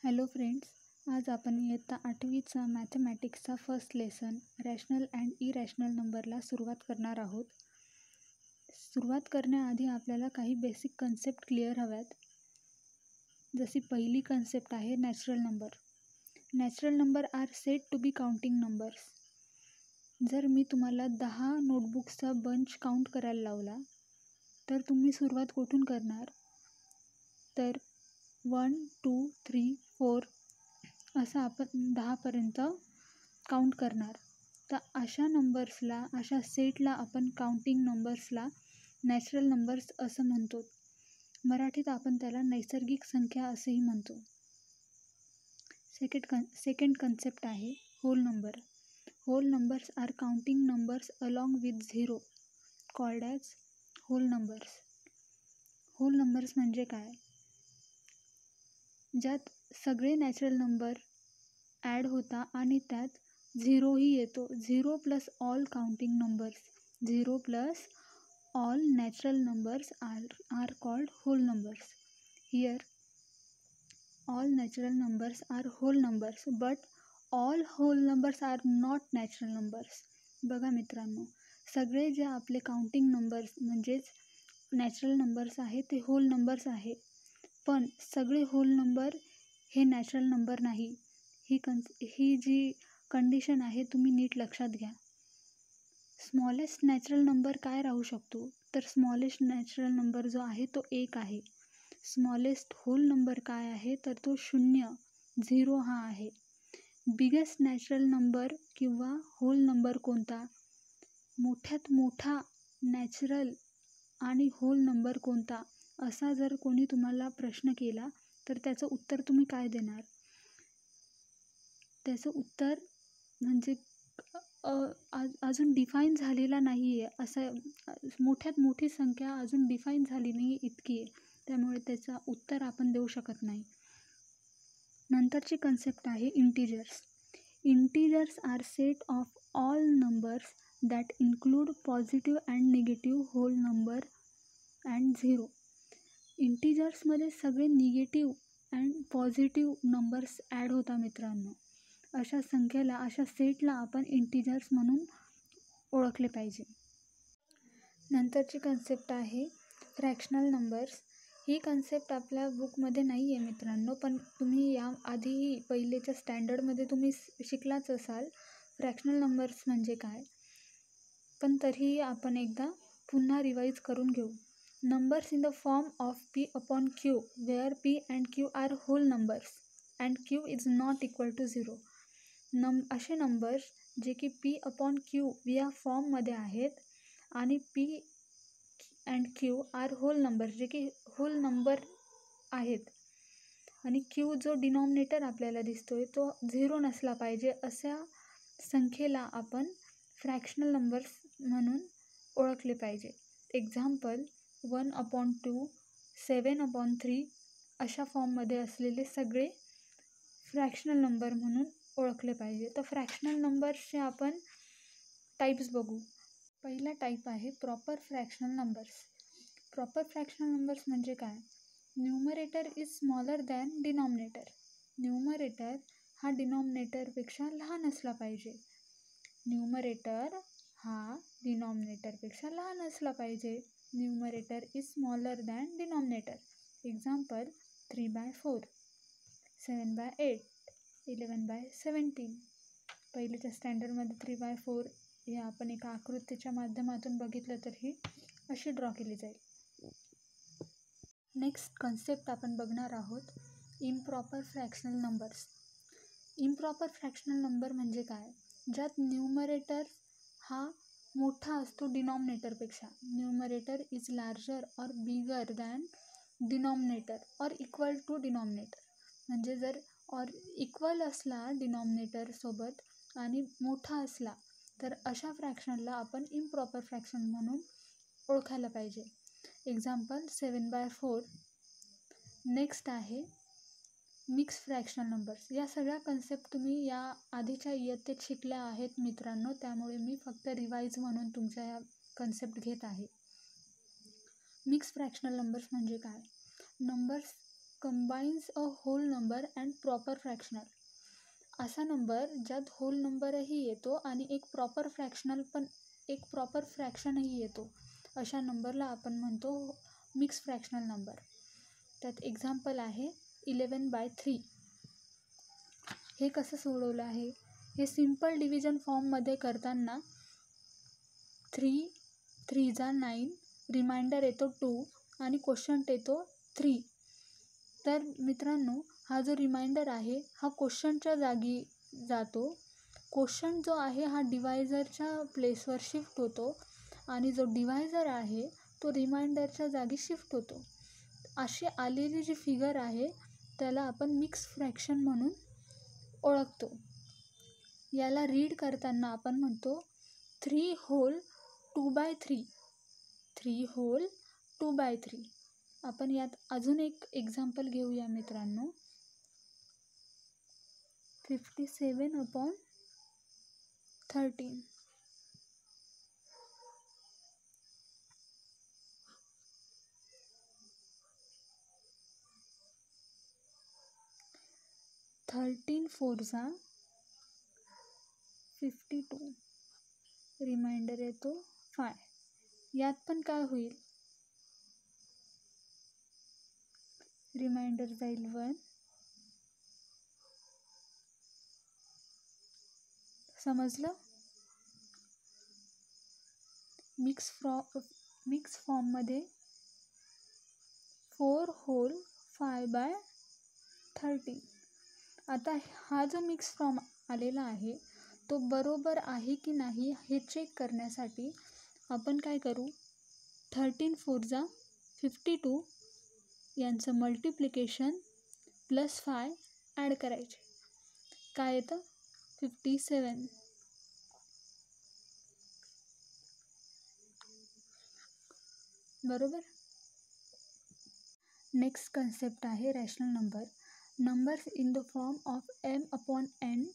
Hello friends, आज आपण इयत्ता 8वीचा मॅथमॅटिक्सचा first lesson rational and irrational नंबरला सुरुवात करणार आहोत. सुरुवात करण्याआधी आपल्याला काही बेसिक कन्सेप्ट क्लिअर हव्यात. जशी पहिली कन्सेप्ट आहे natural number. Natural number are said to be counting numbers. जर मी तुम्हाला 10 नोटबुक्सचा बंच काउंट करायला लावला तर तुम्ही सुरुवात कुठून करणार? तर 1, 2, 3, 4 असं आपण 10पर्यंत काउंट करणार. तर अशा नंबर्सला, अशा सेटला आपण काउंटिंग नंबर्सला नॅचरल नंबर्स असं म्हणतो. मराठीत आपण त्याला नैसर्गिक संख्या असेही म्हणतो. सेकंड कन्सेप्ट आहे whole number. Whole numbers are counting numbers along with zero called as whole numbers. Whole numbers म्हणजे काय? ज्यात सगळे नॅचरल नंबर ॲड होता आणि त्यात झिरोही येतो. 0 plus all counting numbers, 0 plus all natural numbers are called whole numbers. Here all natural numbers are whole numbers but all whole numbers are not natural numbers. बघा मित्रांनो, सगळे जे आपले काउंटिंग नंबर्स म्हणजेच नॅचरल नंबर्स आहे ते whole numbers आहे. पण सगळे होल नंबर हे नॅचरल नंबर नाही. ही जी कंडिशन आहे तुम्ही नीट लक्षात घ्या. स्मॉलेस्ट नॅचरल नंबर काय राहू शकतो? तर स्मॉलेस्ट नॅचरल नंबर जो आहे तो 1 आहे. स्मॉलेस्ट होल नंबर काय आहे? तर तो 0 हा आहे. बिगेस्ट नॅचरल नंबर किंवा होल नंबर कोणता? मोठ्यात मोठा नॅचरल आणि होल नंबर कोणता? असा जर कोणी तुम्हाला प्रश्न केला तर त्याचं उत्तर तुम्ही काय देणार? त्याचं उत्तर म्हणजे अजून डिफाईन झालेला नाही आहे. असं मोठ्यात मोठी संख्या अजून डिफाईन झाली नाही इतकी आहे. त्यामुळे त्याचं उत्तर आपण देऊ शकत नाही. नंतरची कन्सेप्ट आहे integers. Integers are set of all numbers that include positive and negative whole number and zero. इंटिजर्समध्ये सगळे negative and positive numbers add होता मित्रांनो. अशा संख्येला, अशा सेटला आपण इंटिजर्स म्हणून ओळखले पाहिजे. नंतरची कन्सेप्ट आहे फ्रॅक्शनल नंबर्स. ही कन्सेप्ट आपल्या बुकमध्ये नाही आहे मित्रांनो, पण तुम्ही या आधीही पहिलेच्या स्टँडर्डमध्ये तुम्ही शिकलाच असाल फ्रॅक्शनल नंबर्स म्हणजे काय. पण तरीही आपण एकदा पुन्हा रिवाईज करून घेऊ. Numbers in the form of P upon Q where P and Q are whole numbers and Q is not equal to 0. असे नंबर्स जे की P upon Q या फॉर्ममध्ये आहेत आणि P and Q are whole number, जे की hole number आहेत आणि Q जो डिनॉमिनेटर आपल्याला दिसतोय तो 0 नसला पाहिजे. अशा संख्येला आपण फ्रॅक्शनल नंबर्स म्हणून ओळखले पाहिजे. एक्झाम्पल 1/2, 7/3 अशा फॉर्ममध्ये असलेले सगळे फ्रॅक्शनल नंबर म्हणून ओळखले पाहिजे. तर फ्रॅक्शनल नंबर्सचे आपण टाईप्स बघू. पहिला टाईप आहे proper fractional numbers. Proper fractional numbers म्हणजे काय? Numerator is smaller than denominator. Numerator हा डिनॉमिनेटरपेक्षा लहान असला पाहिजे. न्यूमरेटर हा डिनॉमिनेटरपेक्षा लहान असला पाहिजे. Numerator is smaller than denominator. Example 3/4, 7/8, 11/17. पहिलेच्या स्टँडर्डमध्ये 3/4 हे आपण एका आकृतीच्या माध्यमातून बघितलं तर ही अशी ड्रॉ केली जाईल. नेक्स्ट कन्सेप्ट आपण बघणार आहोत improper fractional numbers. Improper fractional number म्हणजे काय? ज्यात न्यूमरेटर हा मोठा असतो डिनॉमिनेटरपेक्षा. Numerator is larger or bigger than denominator or equal to denominator. म्हणजे जर ऑर इक्वल असला डिनॉमिनेटरसोबत आणि मोठा असला तर अशा फ्रॅक्शनला आपण इम्प्रॉपर फ्रॅक्शन म्हणून ओळखायला पाहिजे. एक्झाम्पल 7/4. नेक्स्ट आहे मिक्स फ्रॅक्शनल नंबर्स. या सगळ्या कन्सेप्ट तुम्ही या आधीच्या इयत्तेत शिकल्या आहेत मित्रांनो, त्यामुळे मी फक्त रिवाईज म्हणून तुमच्या या कन्सेप्ट घेत आहे. मिक्स फ्रॅक्शनल नंबर्स म्हणजे काय? Numbers combines a whole number and proper fractional. असा नंबर ज्यात होल नंबरही येतो आणि एक प्रॉपर फ्रॅक्शनही येतो, अशा नंबरला आपण म्हणतो मिक्स फ्रॅक्शनल नंबर. त्यात एक्झाम्पल आहे 11/3. हे कसं सोडवलं आहे? हे सिम्पल डिव्हिजन फॉर्ममध्ये करताना 3 3 9, रिमाइंडर येतो 2 आणि क्वोशंट येतो 3. तर मित्रांनो, हा जो रिमाइंडर आहे हा क्वोशंटच्या जागी जातो. क्वोशंट जो आहे हा डिवायझरच्या प्लेसवर शिफ्ट होतो आणि जो डिवायझर आहे तो रिमाइंडरच्या जागी शिफ्ट होतो. अशी आलेली जी फिगर आहे त्याला आपण मिक्स फ्रॅक्शन म्हणून ओळखतो. याला रीड करताना आपण म्हणतो 3 होल 2/3. 3 होल 2/3. आपण यात अजून एक एक्झाम्पल घेऊया मित्रांनो. 57/13. 13 4 52. रिमाइंडर येतो 5. यात पण काय होईल? रिमाइंडर जाईल 1. समजलं? मिक्स फॉर्ममध्ये 4 होल 5/13. आता हा जो मिक्स फॉर्म आलेला आहे तो बरोबर आहे की नाही हे चेक करण्यासाठी आपण काय करू? 13 4 52 यांचं मल्टिप्लिकेशन प्लस 5 ॲड करायचे. काय येतं? 57. बरोबर. नेक्स्ट कन्सेप्ट आहे rational number. Numbers in the form of m/n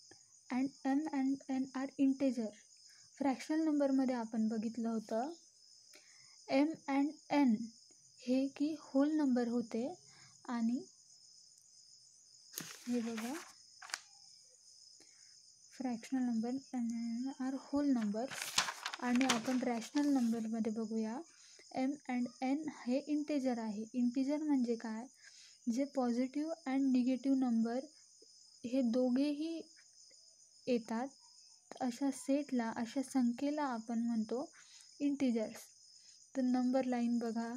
and m and n are integer. Fractional नंबरमध्ये आपण बघितलं होतं m and n हे की होल नंबर होते आणि हे बघा fractional number are whole number. आणि आपण रॅशनल नंबरमध्ये बघूया m and n हे इंटेजर आहे. इंटेजर म्हणजे काय? जे पॉझिटिव्ह अँड निगेटिव्ह नंबर हे दोघेही येतात अशा सेटला, अशा संख्येला आपण म्हणतो इंटिजर्स. तर नंबर लाईन बघा.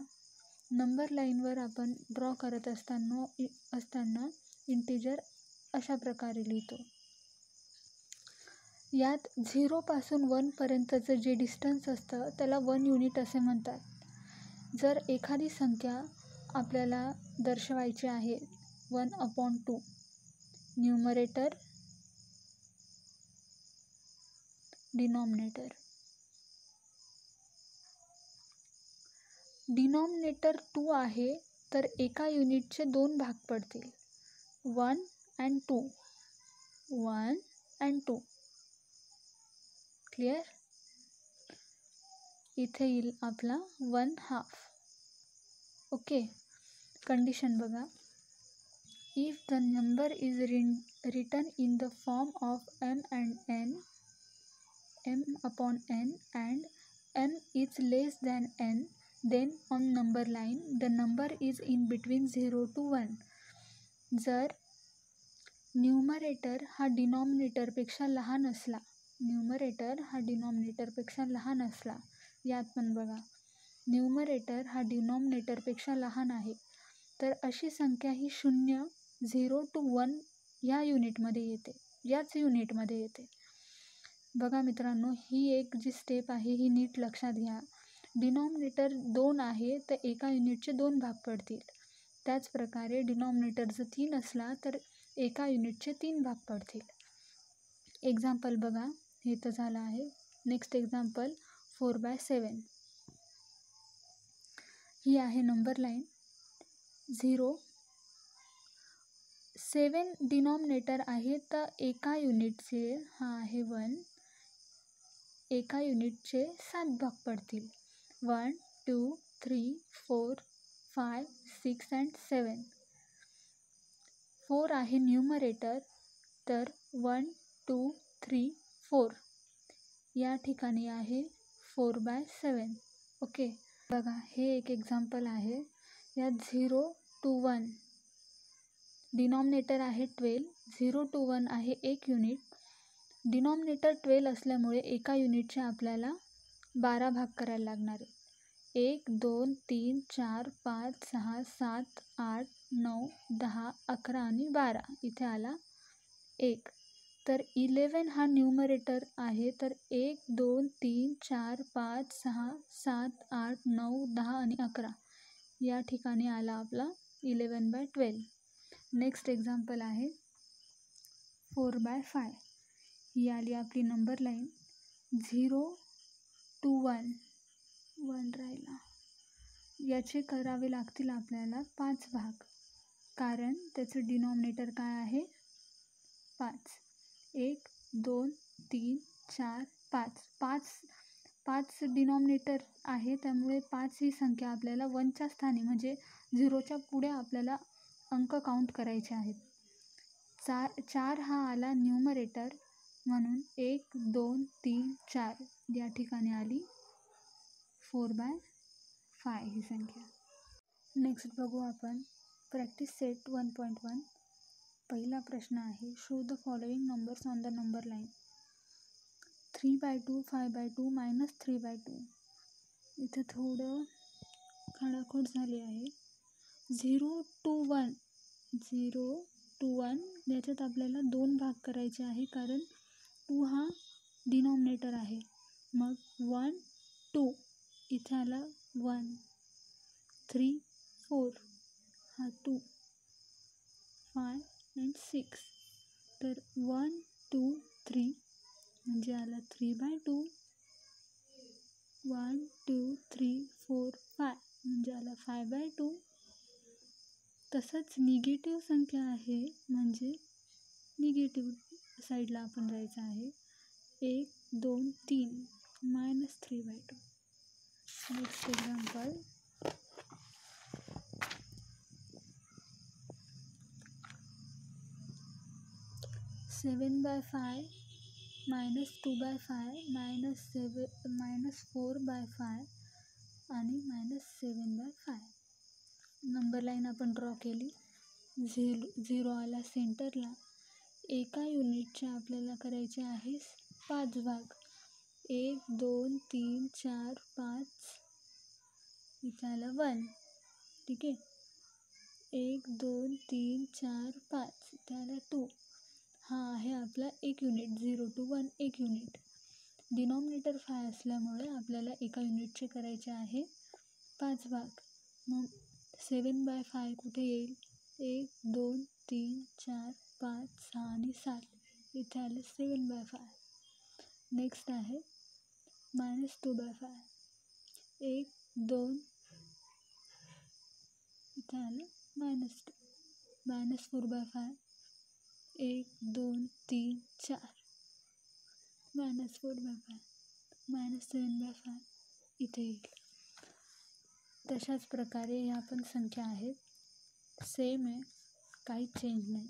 नंबर लाईनवर आपण ड्रॉ करत असताना इंटिजर अशा प्रकारे लिहितो. यात 0पासून 1पर्यंतचं जे डिस्टन्स असतं त्याला 1 युनिट असे म्हणतात. जर एखादी संख्या आपल्याला दर्शवायची आहे 1/2, न्यूमरेटर डिनॉमिनेटर. डिनॉमिनेटर 2 आहे तर एका युनिटचे 2 भाग पडतील, 1 and 2. 1 and 2. क्लिअर? इथे येईल आपला 1/2. ओके. कंडिशन बघा. If the number is written in the form of m upon n and m is less than n, then on number line the number is in between 0 to 1. जर numerator हा डिनॉमिनेटरपेक्षा लहान असला, यात पण बघा numerator हा डिनॉमिनेटरपेक्षा लहान आहे, तर अशी संख्या ही 0, 0 to 1 याच युनिटमध्ये येते. बघा मित्रांनो, ही एक जी स्टेप आहे ही नीट लक्षात घ्या. डिनॉमिनेटर 2 आहे तर एका युनिटचे 2 भाग पडतील. त्याचप्रकारे डिनॉमिनेटर जर 3 असला तर एका युनिटचे 3 भाग पडतील. एक्झाम्पल बघा, हे तर झालं आहे. Next example 4/7. ही आहे नंबर लाईन 0. 7 डिनॉमिनेटर आहे तर एका युनिटचे, हा आहे 1, एका युनिटचे 7 भाग पडतील. 1 2 3 4 5 6 and 7. 4 आहे न्यूमरेटर, तर 1 2 3 4 या ठिकाणी आहे 4/7. ओके, बघा हे एक एक्झाम्पल आहे. यात 0 to 1 डिनॉमिनेटर आहे 12, 0 to 1 आहे 1 युनिट. डिनॉमिनेटर 12 असल्यामुळे एका युनिटचे आपल्याला 12 भाग करायला लागणार आहे. 1 2 3 4 5 6 7 8 9 10 11 आणि 12 इथे आला 1. तर 11 हा न्यूमरेटर आहे, तर 1 2 3 4 5 6 7 8 9 10 आणि 11 या ठिकाणी आला आपला 11/12. नेक्स्ट एक्झाम्पल आहे 4/5. ही आली आपली नंबर लाईन. 0 to 1 राहिला. याचे करावे लागतील आपल्याला 5 भाग, कारण त्याचं डिनॉमिनेटर काय आहे 5. 1 2 3 4 5 5 डिनॉमिनेटर आहे, त्यामुळे 5 ही संख्या आपल्याला 1च्या स्थानी म्हणजे 0च्या पुढे आपल्याला अंक काउंट करायचे आहेत. 4 हा आला न्यूमरेटर, म्हणून 1 2 3 4 या ठिकाणी आली 4/5 ही संख्या. नेक्स्ट बघू आपण प्रॅक्टिस सेट 1.1. पहिला प्रश्न आहे, show the following numbers on the number line. 3/2 5/2 -3/2. इथे थोडं खाडाखोड झाली आहे. 0 to 1 याच्यात आपल्याला 2 भाग करायचे आहे, कारण 2 हा डिनॉमिनेटर आहे. मग 1 2 इथे आला 1, 3 4 हा 2, 5 and 6. तर 1 2 3 म्हणजे आला 3/2. 1 2 3 4 5 म्हणजे आला 5/2. तसंच निगेटिव्ह संख्या आहे, म्हणजे निगेटिव्ह साईडला आपण जायचं आहे. 1 2 3 -3/2. नेक्स्ट एक्झाम्पल 7/5 -2/5 -4/5 आणि -7/5. नंबर लाईन आपण ड्रॉ केली. 0 आला सेंटरला. एका युनिटचे आपल्याला करायचे आहे 5 भाग. 1 2 3 4 5 इथे आला 1. ठीक आहे. 1 2 3 4 5 इथे आला 2. हा आहे आपला 1 युनिट. 0 to 1 1 unit. डिनॉमिनेटर 5 असल्यामुळे आपल्याला एका युनिटचे करायचे आहे 5 भाग. मग 7/5 कुठे येईल? 1 2 3 4 5 6 आणि 7 इथे आले 7/5. नेक्स्ट आहे -2/5. 1 2 इथे आलं -2. -4/5. 1 2 3 4 -4/5. -7/5 इथे येईल. तशाच प्रकारे ह्या पण संख्या आहेत, सेम आहे, काही चेंज नाही.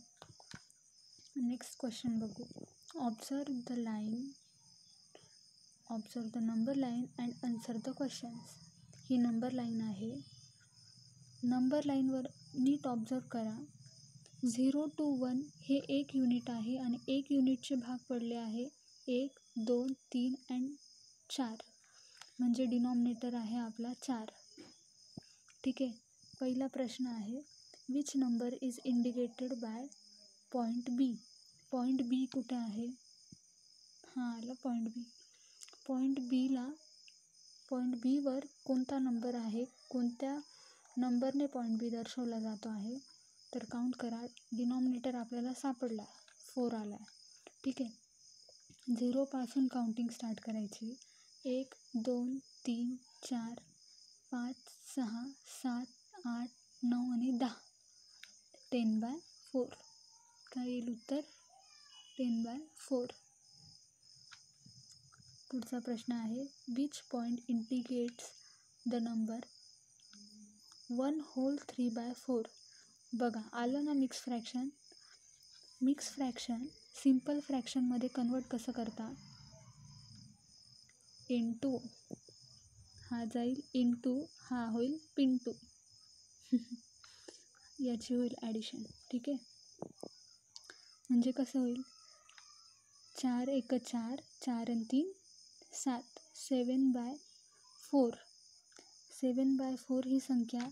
नेक्स्ट क्वेश्चन बघू. Observe the number line and answer the questions. He number line आहे. नंबर लाईनवर नीट ऑब्झर्व करा. 0 to 1 हे 1 युनिट आहे आणि 1 युनिटचे भाग पडले आहे 1 2 3 and 4, म्हणजे डिनॉमिनेटर आहे आपला 4. ठीक आहे. पहिला प्रश्न आहे, which number is indicated by point B. Point B कुठे आहे? हा आला पॉईंट बी. पॉईंट बीवर कोणता नंबर आहे? कोणत्या नंबरने पॉईंट बी दर्शवला जातो आहे? तर काउंट करा. डिनॉमिनेटर आपल्याला सापडला, 4 आला. ठीक आहे. 0 पासून काउंटिंग स्टार्ट करायची. 1 2 3 4 5 6 7 8 9 आणि 10. 10/4. काय येईल उत्तर? 10/4. पुढचा प्रश्न आहे, which point indicates the number 1 whole 3/4. बघा आलं ना mix fraction. Mix fraction simple फ्रॅक्शनमध्ये कन्वर्ट कसं करता? इंटू हा जाईल इंटू हा होईल पिंटू. याची होईल ॲडिशन. ठीक आहे, म्हणजे कसं होईल? 4 एक 4, 4 आणि 3 7, 7/4. 7/4 ही संख्या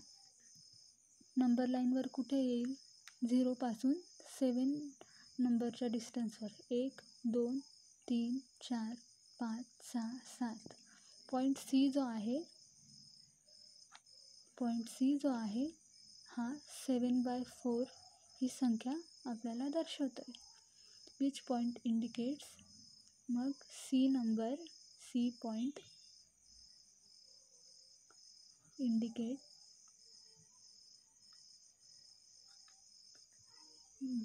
नंबर लाईनवर कुठे येईल? 0 पासून 7 नंबरच्या डिस्टन्सवर. 1 2 3 4 5 6 7. पॉईंट सी जो आहे हा 7/4 ही संख्या आपल्याला दर्शवतो आहे. विच पॉईंट इंडिकेट्स, मग C point indicate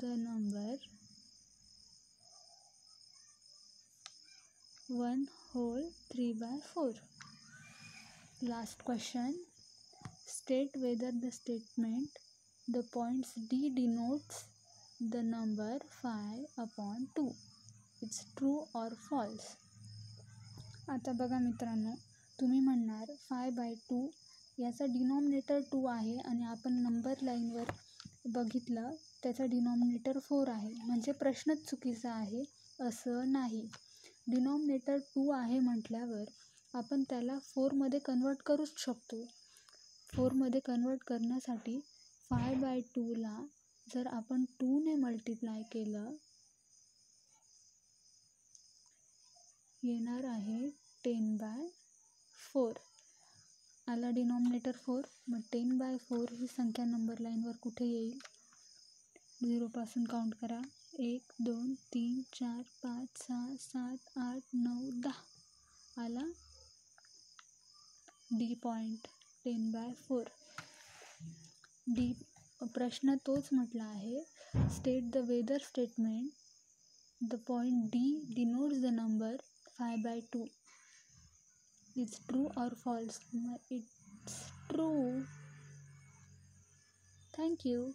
the number 1/3/4. Last question. State whether the statement the points D denotes the number 5/2. It's true or false. आता बघा मित्रांनो, तुम्ही म्हणणार 5/2 याचा डिनॉमिनेटर 2 आहे आणि आपण नंबर लाईनवर बघितलं त्याचा डिनॉमिनेटर 4 आहे, म्हणजे प्रश्नच चुकीचा आहे असं नाही. डिनॉमिनेटर 2 आहे म्हटल्यावर आपण त्याला 4मध्ये कन्वर्ट करूच शकतो. 4मध्ये कन्वर्ट करण्यासाठी 5/2ला जर आपण 2ने मल्टिप्लाय केलं येणार आहे 10/4. आला डिनॉमिनेटर 4, मग 10/4 ही संख्या नंबर लाईनवर कुठे येईल? 0 पासून काउंट करा. 1 2 3 4 5 6 7 8 9 10. आला डी पॉईंट 10/4. डी प्रश्न तोच म्हटला आहे. State the whether statement the point D denotes the number 5/2. It's true or false? It's true. Thank you.